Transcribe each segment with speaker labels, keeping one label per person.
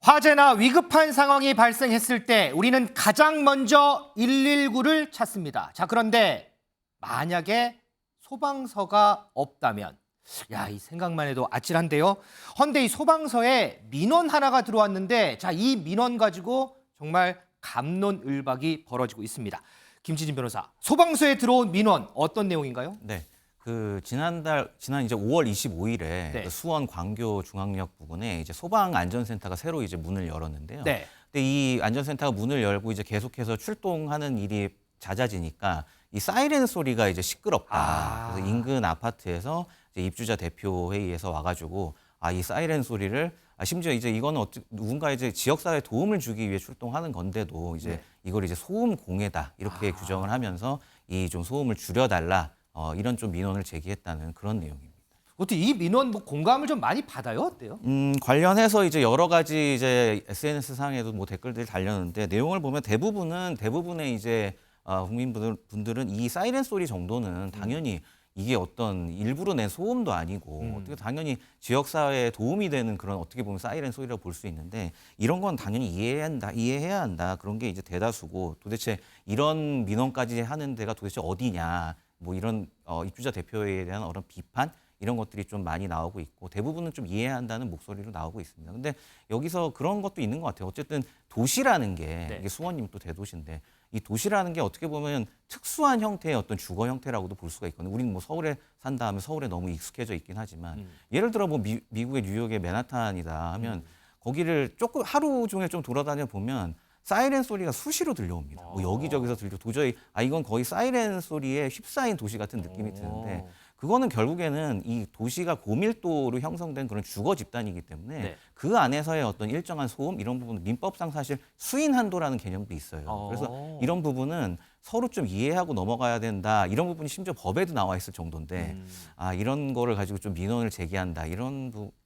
Speaker 1: 화재나 위급한 상황이 발생했을 때 우리는 가장 먼저 119를 찾습니다. 자, 그런데 만약에 소방서가 없다면, 야, 이 생각만 해도 아찔한데요. 헌데 이 소방서에 민원 하나가 들어왔는데, 자, 이 민원 가지고 정말 갑론을박이 벌어지고 있습니다. 김지진 변호사, 소방서에 들어온 민원 어떤 내용인가요?
Speaker 2: 네. 지난 이제 5월 25일에
Speaker 1: 네.
Speaker 2: 수원 광교 중앙역 부근에 이제 소방 안전센터가 새로 이제 문을 열었는데요.
Speaker 1: 네.
Speaker 2: 근데 이 안전센터가 문을 열고 이제 계속해서 출동하는 일이 잦아지니까 이 사이렌 소리가 이제 시끄럽다. 그래서 인근 아파트에서 이제 입주자 대표 회의에서 와가지고 이 사이렌 소리를 심지어 이제 이거는 누군가 이제 지역사회에 도움을 주기 위해 출동하는 건데도 이제 이걸 이제 소음 공해다 이렇게 규정을 하면서 이 좀 소음을 줄여달라. 이런 좀 민원을 제기했다는 그런 내용입니다.
Speaker 1: 어떻게 이 민원 뭐 공감을 좀 많이 받아요? 어때요?
Speaker 2: 관련해서 이제 여러 가지 이제 SNS 상에도 뭐 댓글들이 달렸는데 내용을 보면 대부분의 이제 국민분들은 이 사이렌 소리 정도는 당연히 이게 어떤 일부러 낸 소음도 아니고 어떻게 당연히 지역 사회에 도움이 되는 그런 어떻게 보면 사이렌 소리라고 볼 수 있는데 이런 건 당연히 이해해야 한다. 그런 게 이제 대다수고 도대체 이런 민원까지 하는 데가 도대체 어디냐. 뭐 이런 입주자 대표에 대한 어떤 비판 이런 것들이 좀 많이 나오고 있고 대부분은 좀 이해해야 한다는 목소리로 나오고 있습니다. 근데 여기서 그런 것도 있는 것 같아요. 어쨌든 도시라는 게 이게 수원이면 또 대도시인데 이 도시라는 게 어떻게 보면 특수한 형태의 어떤 주거 형태라고도 볼 수가 있거든요. 우리는 뭐 서울에 산다 하면 서울에 너무 익숙해져 있긴 하지만 예를 들어 뭐 미국의 뉴욕의 맨하탄이다 하면 거기를 조금 하루 종일 좀 돌아다녀 보면 사이렌 소리가 수시로 들려옵니다. 뭐 여기저기서 도저히 이건 거의 사이렌 소리에 휩싸인 도시 같은 느낌이 드는데 그거는 결국에는 이 도시가 고밀도로 형성된 그런 주거 집단이기 때문에 그 안에서의 어떤 일정한 소음 이런 부분은 민법상 사실 수인 한도라는 개념도 있어요. 그래서 이런 부분은 서로 좀 이해하고 넘어가야 된다. 이런 부분이 심지어 법에도 나와 있을 정도인데 이런 거를 가지고 좀 민원을 제기한다.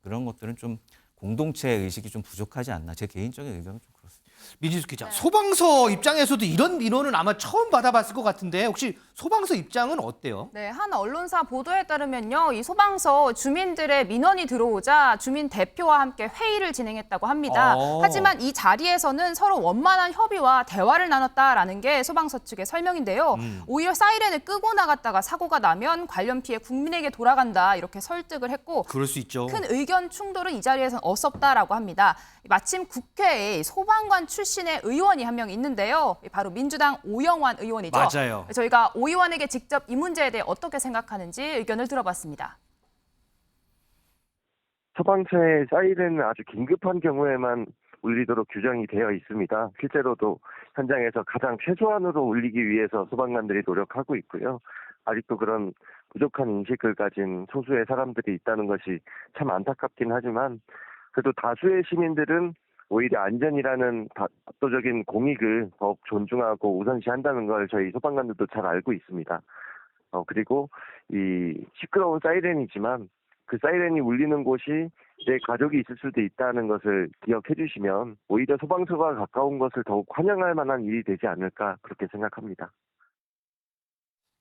Speaker 2: 그런 것들은 좀 공동체 의식이 좀 부족하지 않나. 제 개인적인 의견은 좀 그렇습니다.
Speaker 1: 민진숙 기자, 소방서 입장에서도 이런 민원은 아마 처음 받아봤을 것 같은데 혹시 소방서 입장은 어때요?
Speaker 3: 네, 한 언론사 보도에 따르면요, 이 소방서 주민들의 민원이 들어오자 주민 대표와 함께 회의를 진행했다고 합니다. 하지만 이 자리에서는 서로 원만한 협의와 대화를 나눴다라는 게 소방서 측의 설명인데요. 오히려 사이렌을 끄고 나갔다가 사고가 나면 관련 피해 국민에게 돌아간다 이렇게 설득을 했고
Speaker 1: 그럴 수 있죠.
Speaker 3: 큰 의견 충돌은 이 자리에서는 없었다라고 합니다. 마침 국회에 소방관 출신의 의원이 한 명 있는데요. 바로 민주당 오영환 의원이죠.
Speaker 1: 맞아요.
Speaker 3: 저희가 오 의원에게 직접 이 문제에 대해 어떻게 생각하는지 의견을 들어봤습니다.
Speaker 4: 소방서의 사이렌은 아주 긴급한 경우에만 울리도록 규정이 되어 있습니다. 실제로도 현장에서 가장 최소한으로 울리기 위해서 소방관들이 노력하고 있고요. 아직도 그런 부족한 인식을 가진 소수의 사람들이 있다는 것이 참 안타깝긴 하지만 그래도 다수의 시민들은 오히려 안전이라는 압도적인 공익을 더욱 존중하고 우선시한다는 걸 저희 소방관들도 잘 알고 있습니다. 그리고 이 시끄러운 사이렌이지만 그 사이렌이 울리는 곳이 내 가족이 있을 수도 있다는 것을 기억해 주시면 오히려 소방서가 가까운 것을 더욱 환영할 만한 일이 되지 않을까 그렇게 생각합니다.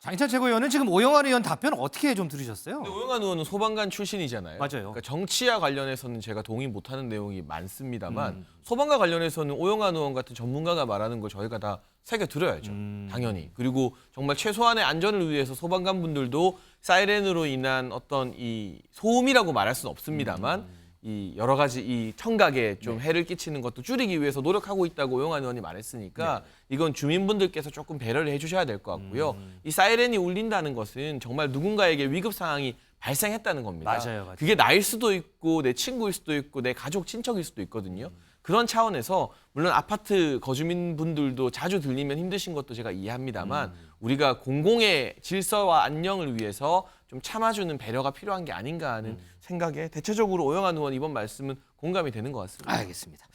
Speaker 1: 장인찬 최고위원은 지금 오영환 의원 답변 어떻게 좀 들으셨어요?
Speaker 5: 근데 오영환 의원은 소방관 출신이잖아요.
Speaker 1: 맞아요.
Speaker 5: 그러니까 정치와 관련해서는 제가 동의 못하는 내용이 많습니다만 소방과 관련해서는 오영환 의원 같은 전문가가 말하는 걸 저희가 다 새겨 들어야죠. 당연히. 그리고 정말 최소한의 안전을 위해서 소방관 분들도 사이렌으로 인한 어떤 이 소음이라고 말할 수는 없습니다만 이 여러 가지 이 청각에 좀 해를 끼치는 것도 줄이기 위해서 노력하고 있다고 오영환 의원이 말했으니까 이건 주민분들께서 조금 배려를 해주셔야 될 것 같고요. 이 사이렌이 울린다는 것은 정말 누군가에게 위급 상황이 발생했다는 겁니다.
Speaker 1: 맞아요.
Speaker 5: 그게 나일 수도 있고 내 친구일 수도 있고 내 가족 친척일 수도 있거든요. 그런 차원에서 물론 아파트 거주민분들도 자주 들리면 힘드신 것도 제가 이해합니다만 우리가 공공의 질서와 안녕을 위해서 좀 참아주는 배려가 필요한 게 아닌가 하는 생각에 대체적으로 오영환 의원 이번 말씀은 공감이 되는 것 같습니다.
Speaker 1: 알겠습니다.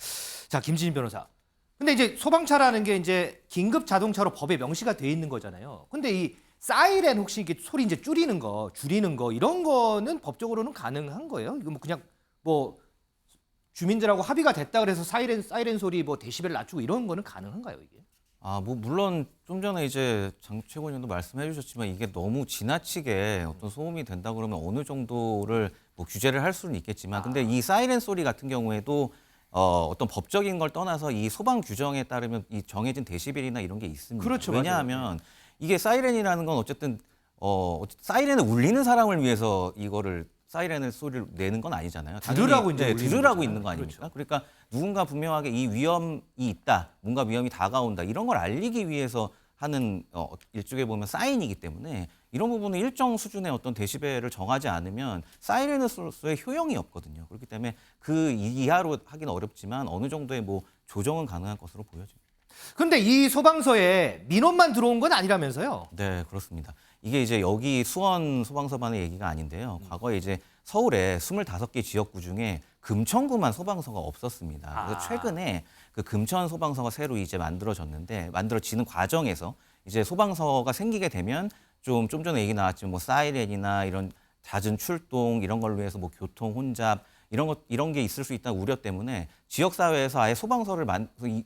Speaker 1: 자, 김지진 변호사. 근데 이제 소방차라는 게 이제 긴급 자동차로 법에 명시가 돼 있는 거잖아요. 근데 이 사이렌 혹시 이게 소리 이제 줄이는 거 이런 거는 법적으로는 가능한 거예요? 이거 뭐 그냥 뭐 주민들하고 합의가 됐다 그래서 사이렌 소리 뭐 데시벨 낮추고 이런 거는 가능한가요, 이게?
Speaker 2: 뭐 물론 좀 전에 이제 장 최고위원도 말씀해 주셨지만 이게 너무 지나치게 어떤 소음이 된다 그러면 어느 정도를 뭐 규제를 할 수는 있겠지만 근데 이 사이렌 소리 같은 경우에도 어떤 법적인 걸 떠나서 이 소방 규정에 따르면 이 정해진 데시벨이나 이런 게 있습니다.
Speaker 1: 그렇죠,
Speaker 2: 왜냐하면 이게 사이렌이라는 건 어쨌든 사이렌을 울리는 사람을 위해서 이거를 사이렌을 소리를 내는 건 아니잖아요. 당연히,
Speaker 1: 들으라고 이제 울리는
Speaker 2: 들으라고
Speaker 1: 거잖아요.
Speaker 2: 있는 거 아닙니까?
Speaker 1: 그렇죠.
Speaker 2: 그러니까 누군가 분명하게 이 위험이 있다, 뭔가 위험이 다가온다 이런 걸 알리기 위해서 하는 일종의 보면 사인이기 때문에 이런 부분은 일정 수준의 어떤 데시벨을 정하지 않으면 사이렌으로서의 효용이 없거든요. 그렇기 때문에 그 이하로 하기는 어렵지만 어느 정도의 뭐 조정은 가능할 것으로 보여집니다.
Speaker 1: 근데 이 소방서에 민원만 들어온 건 아니라면서요?
Speaker 2: 네, 그렇습니다. 이게 이제 여기 수원 소방서만의 얘기가 아닌데요. 과거에 이제 서울에 25개 지역구 중에 금천구만 소방서가 없었습니다. 그래서 최근에 그 금천 소방서가 새로 이제 만들어지는 과정에서 이제 소방서가 생기게 되면 좀 전에 얘기 나왔지만 뭐 사이렌이나 이런 잦은 출동 이런 걸로 해서 뭐 교통 혼잡 이런 게 있을 수 있다는 우려 때문에 지역 사회에서 아예 소방서를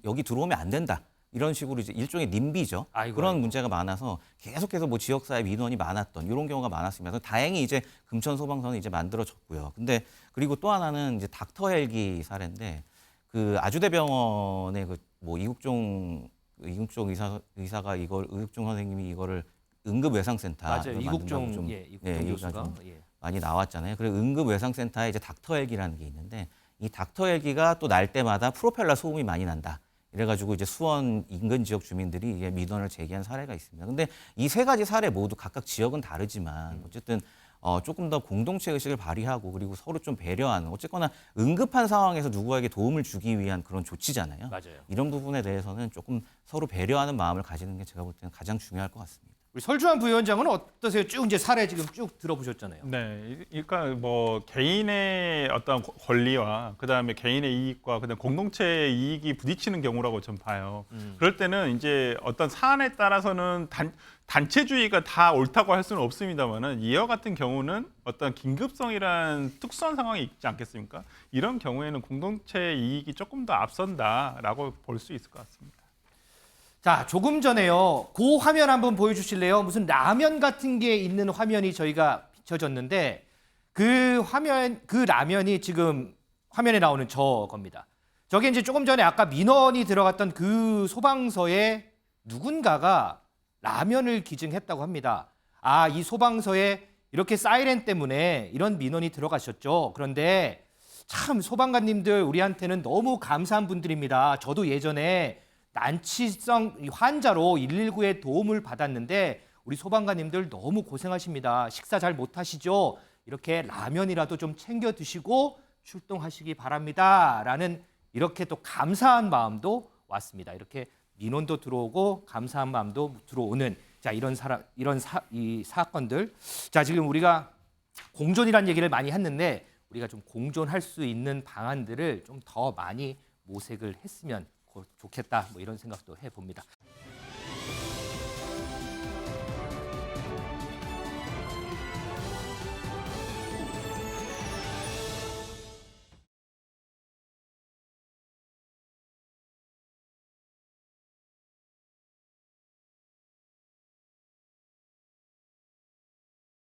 Speaker 2: 여기 들어오면 안 된다. 이런 식으로 이제 일종의 님비죠. 그런 문제가 많아서 계속해서 뭐 지역사회 민원이 많았던 이런 경우가 많았습니다. 그래서 다행히 이제 금천 소방서는 이제 만들어졌고요. 근데 그리고 또 하나는 이제 닥터 헬기 사례인데 그 아주대병원의 그 뭐 이국종 의사가 의국종 선생님이 이거를 응급외상센터
Speaker 1: 맞아요. 이국종 교수가
Speaker 2: 많이 나왔잖아요. 그리고 응급외상센터에 이제 닥터 헬기라는 게 있는데 이 닥터 헬기가 또 날 때마다 프로펠러 소음이 많이 난다. 이래가지고 이제 수원 인근 지역 주민들이 이제 민원을 제기한 사례가 있습니다. 근데 이 세 가지 사례 모두 각각 지역은 다르지만 어쨌든 조금 더 공동체 의식을 발휘하고 그리고 서로 좀 배려하는 어쨌거나 응급한 상황에서 누구에게 도움을 주기 위한 그런 조치잖아요.
Speaker 1: 맞아요.
Speaker 2: 이런 부분에 대해서는 조금 서로 배려하는 마음을 가지는 게 제가 볼 때는 가장 중요할 것 같습니다.
Speaker 1: 우리 설주환 부위원장은 어떠세요? 쭉 이제 사례 지금 쭉 들어보셨잖아요.
Speaker 6: 네, 그러니까 뭐 개인의 어떤 권리와 그다음에 개인의 이익과 그다음 공동체의 이익이 부딪히는 경우라고 전 봐요. 그럴 때는 이제 어떤 사안에 따라서는 단체주의가 다 옳다고 할 수는 없습니다만은 이와 같은 경우는 어떤 긴급성이란 특수한 상황이 있지 않겠습니까? 이런 경우에는 공동체의 이익이 조금 더 앞선다라고 볼 수 있을 것 같습니다.
Speaker 1: 자, 조금 전에요. 그 화면 한번 보여주실래요? 무슨 라면 같은 게 있는 화면이 저희가 비춰졌는데 그 라면이 지금 화면에 나오는 저겁니다. 저게 이제 조금 전에 아까 민원이 들어갔던 그 소방서에 누군가가 라면을 기증했다고 합니다. 아, 이 소방서에 이렇게 사이렌 때문에 이런 민원이 들어가셨죠. 그런데 참 소방관님들 우리한테는 너무 감사한 분들입니다. 저도 예전에 난치성 환자로 119에 도움을 받았는데 우리 소방관님들 너무 고생하십니다. 식사 잘 못하시죠? 이렇게 라면이라도 좀 챙겨 드시고 출동하시기 바랍니다. 라는 이렇게 또 감사한 마음도 왔습니다. 이렇게 민원도 들어오고 감사한 마음도 들어오는 자 이런 사건들. 자 지금 우리가 공존이라는 얘기를 많이 했는데 우리가 좀 공존할 수 있는 방안들을 좀 더 많이 모색을 했으면 좋겠다. 뭐 이런 생각도 해봅니다.